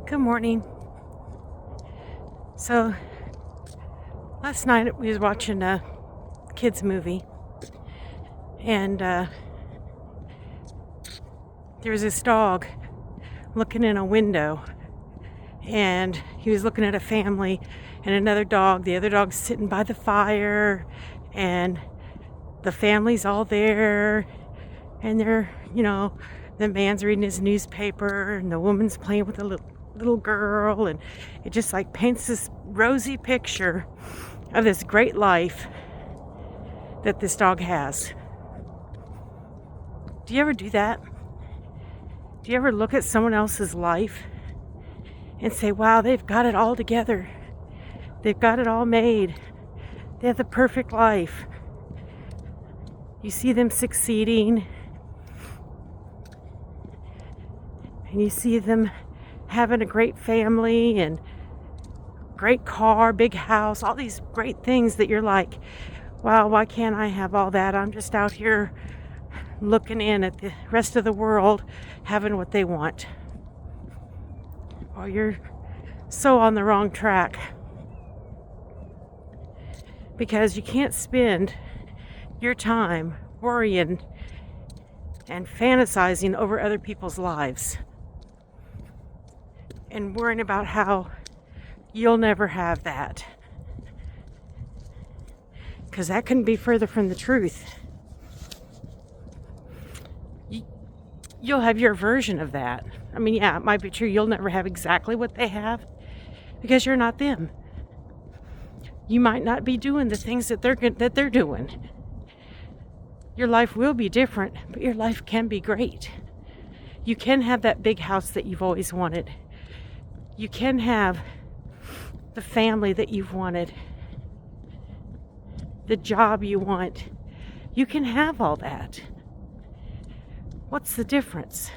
Good morning. So last night we was watching a kids movie, and there was this dog looking in a window, and he was looking at a family and another dog. The other dog's sitting by the fire, and the family's all there, and the man's reading his newspaper, and the woman's playing with a little girl, and it just like paints this rosy picture of this great life that this dog has. Do you ever do that? Do you ever look at someone else's life and say, wow, they've got it all together, they've got it all made, they have the perfect life? You see them succeeding, and you see them having a great family and great car, big house, all these great things that you're like, wow, why can't I have all that? I'm just out here looking in at the rest of the world having what they want. Well, you're so on the wrong track, because you can't spend your time worrying and fantasizing over other people's lives and worrying about how you'll never have that, because that couldn't be further from the truth. You'll have your version of that. I mean, yeah, it might be true you'll never have exactly what they have, because you're not them. You might not be doing the things that they're doing. Your life will be different, but your life can be great. You can have that big house that you've always wanted. You can have the family that you've wanted, the job you want. You can have all that. What's the difference?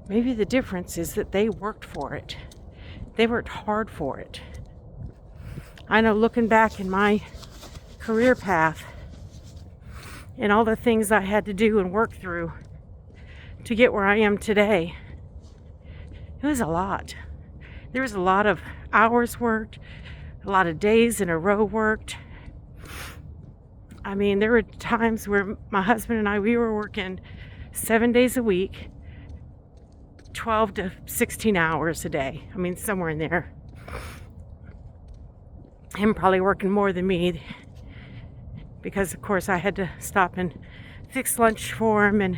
Maybe the difference is that they worked for it. They worked hard for it. I know, looking back in my career path and all the things I had to do and work through to get where I am today, it was a lot. There was a lot of hours worked, a lot of days in a row worked. I mean, there were times where my husband and I, we were working 7 days a week, 12 to 16 hours a day. I mean, somewhere in there. Him probably working more than me, because of course I had to stop and fix lunch for him and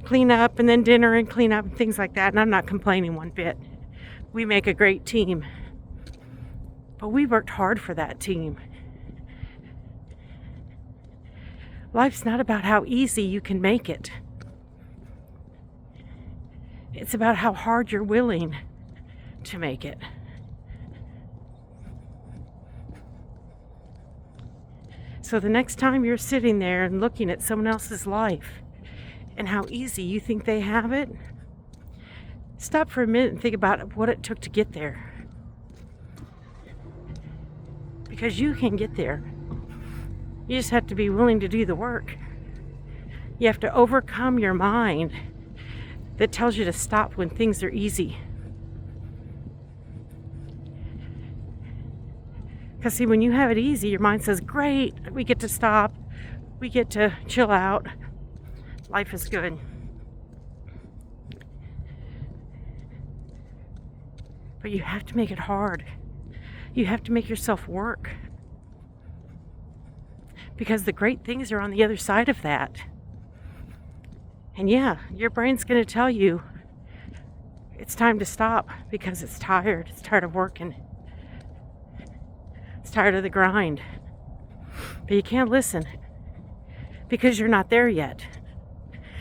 clean up, and then dinner and clean up and things like that. And I'm not complaining one bit. We make a great team. But we worked hard for that team. Life's not about how easy you can make it. It's about how hard you're willing to make it. So the next time you're sitting there and looking at someone else's life and how easy you think they have it, stop for a minute and think about what it took to get there. Because you can get there. You just have to be willing to do the work. You have to overcome your mind that tells you to stop when things are easy. Because see, when you have it easy, your mind says, great, we get to stop, we get to chill out, life is good. But you have to make it hard. You have to make yourself work. Because the great things are on the other side of that. And yeah, your brain's going to tell you it's time to stop because it's tired. It's tired of working. It's tired of the grind. But you can't listen because you're not there yet.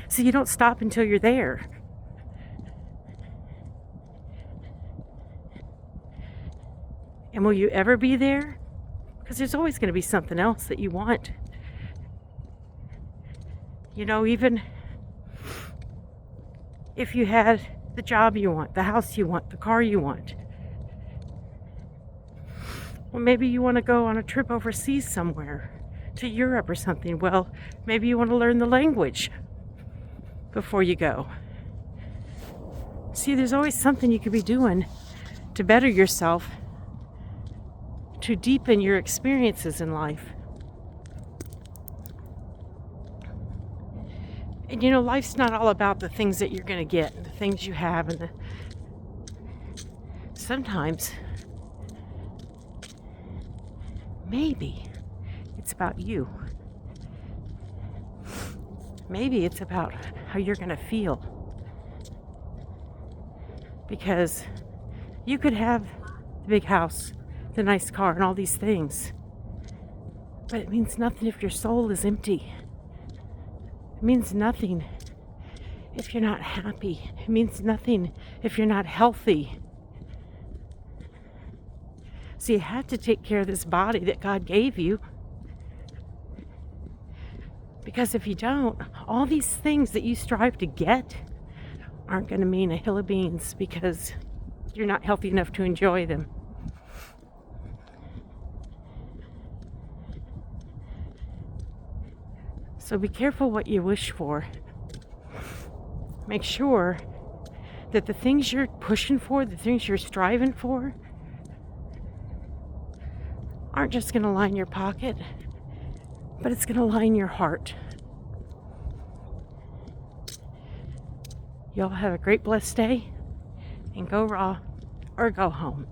So you don't stop until you're there. And will you ever be there? Because there's always going to be something else that you want. You know, even if you had the job you want, the house you want, the car you want. Well, maybe you want to go on a trip overseas somewhere, to Europe or something. Well, maybe you want to learn the language before you go. See, there's always something you could be doing to better yourself, to deepen your experiences in life. And you know, life's not all about the things that you're going to get, and the things you have, and sometimes maybe it's about you. Maybe it's about how you're going to feel. Because you could have the big house, the nice car, and all these things, but it means nothing if your soul is empty. It means nothing if you're not happy. It means nothing if you're not healthy. So you have to take care of this body that God gave you. Because if you don't, all these things that you strive to get aren't going to mean a hill of beans, because you're not healthy enough to enjoy them. So be careful what you wish for. Make sure that the things you're pushing for, the things you're striving for, aren't just going to line your pocket, but it's going to line your heart. Y'all have a great blessed day, and go raw or go home.